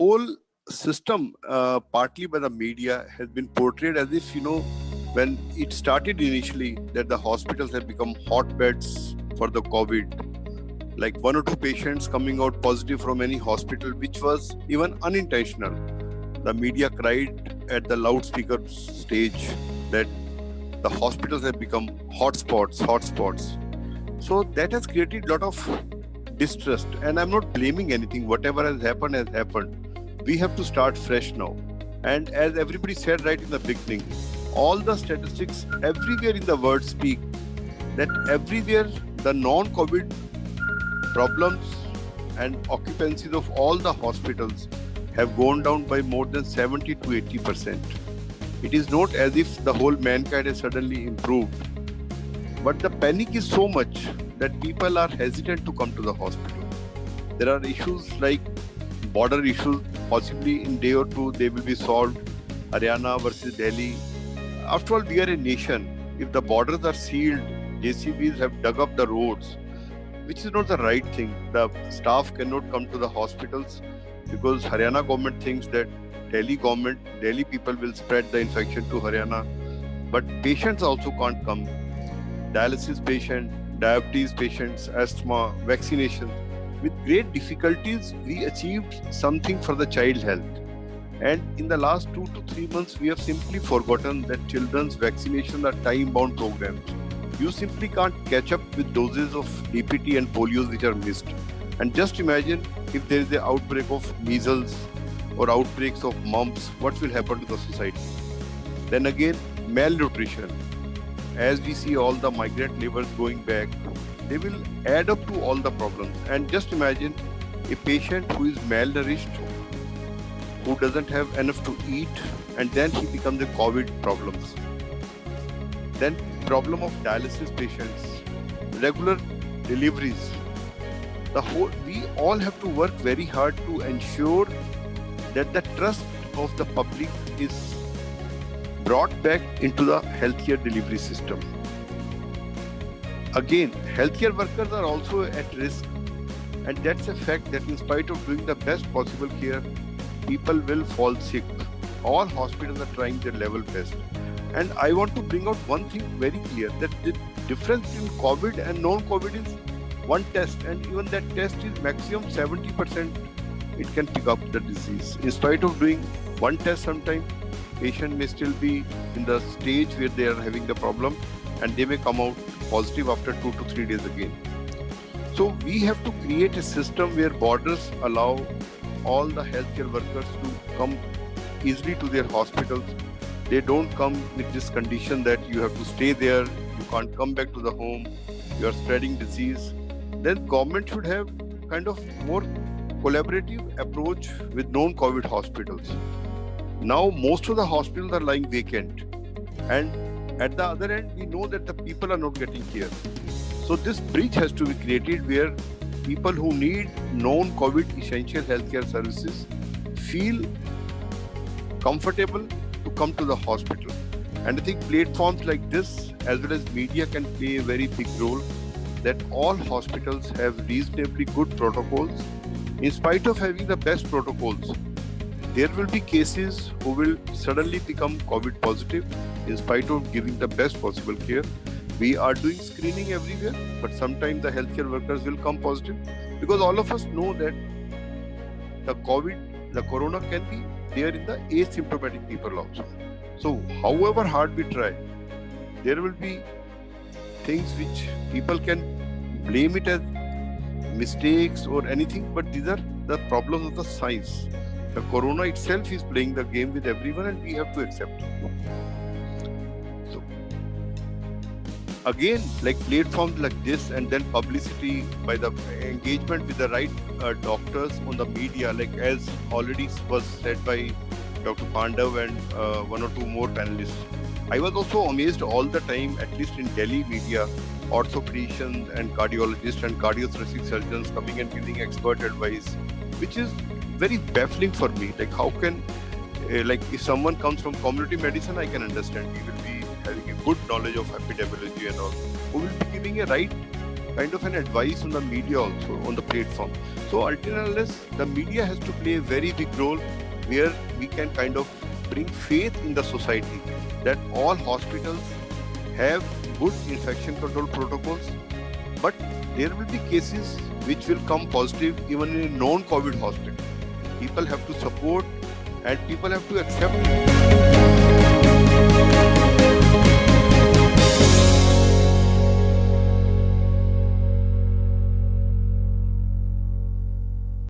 whole system, partly by the media, has been portrayed as if, when it started initially, that the hospitals have become hotbeds for the COVID. Like 1 or 2 patients coming out positive from any hospital, which was even unintentional. The media cried at the loudspeaker stage that the hospitals have become hotspots. So that has created a lot of distrust. And I'm not blaming anything. Whatever has happened has happened. We have to start fresh now. And as everybody said right in the beginning, all the statistics everywhere in the world speak that everywhere the non-COVID problems and occupancies of all the hospitals have gone down by more than 70 to 80%. It is not as if the whole mankind has suddenly improved, but the panic is so much that people are hesitant to come to the hospital. There are issues like border issues, possibly in day or two they will be solved. Haryana versus Delhi. After all, we are a nation. If the borders are sealed, JCBs have dug up the roads, which is not the right thing. The staff cannot come to the hospitals because Haryana government thinks that Delhi people will spread the infection to Haryana. But patients also can't come. Dialysis patients, diabetes patients, asthma, vaccination. With great difficulties, we achieved something for the child health. And in the last 2 to 3 months, we have simply forgotten that children's vaccinations are time-bound programs. You simply can't catch up with doses of DPT and polios which are missed. And just imagine if there is an outbreak of measles or outbreaks of mumps, what will happen to the society? Then again, malnutrition. As we see all the migrant laborers going back, they will add up to all the problems. And just imagine a patient who is malnourished, who doesn't have enough to eat, and then he becomes the COVID problems. Then problem of dialysis patients, regular deliveries. We all have to work very hard to ensure that the trust of the public is brought back into the healthcare delivery system. Again, healthcare workers are also at risk, and that's a fact that in spite of doing the best possible care, people will fall sick. All hospitals are trying their level best. And I want to bring out one thing very clear, that the difference between COVID and non-COVID is one test, and even that test is maximum 70% it can pick up the disease. In spite of doing one test, sometime patient may still be in the stage where they are having the problem, and they may come out positive after 2 to 3 days again. So we have to create a system where borders allow all the healthcare workers to come easily to their hospitals. They don't come with this condition that you have to stay there, you can't come back to the home, you are spreading disease. Then government should have kind of more collaborative approach with non-COVID hospitals. Now most of the hospitals are lying vacant, and at the other end we know that the people are not getting care. So this bridge has to be created where people who need non-COVID essential healthcare services feel comfortable to come to the hospital. And I think platforms like this as well as media can play a very big role, that all hospitals have reasonably good protocols. In spite of having the best protocols, there will be cases who will suddenly become COVID positive in spite of giving the best possible care. We are doing screening everywhere, but sometimes the healthcare workers will come positive, because all of us know that the corona can be there in the asymptomatic people also. So however hard we try, there will be things which people can blame it as mistakes or anything, but these are the problems of the science. The corona itself is playing the game with everyone, and we have to accept it. So again, like platforms like this, and then publicity by the engagement with the right doctors on the media, like as already was said by Dr. Pandav and 1 or 2 more panelists. I was also amazed all the time, at least in Delhi media, orthopedicians and cardiologists and cardiothoracic surgeons coming and giving expert advice, which is very baffling for me. Like how can, if someone comes from community medicine, I can understand. He will be having a good knowledge of epidemiology and all, who will be giving a right kind of an advice on the media also on the platform. So until and unless the media has to play a very big role where we can kind of bring faith in the society that all hospitals have good infection control protocols, but there will be cases which will come positive even in a non-COVID hospital. People have to support and people have to accept it.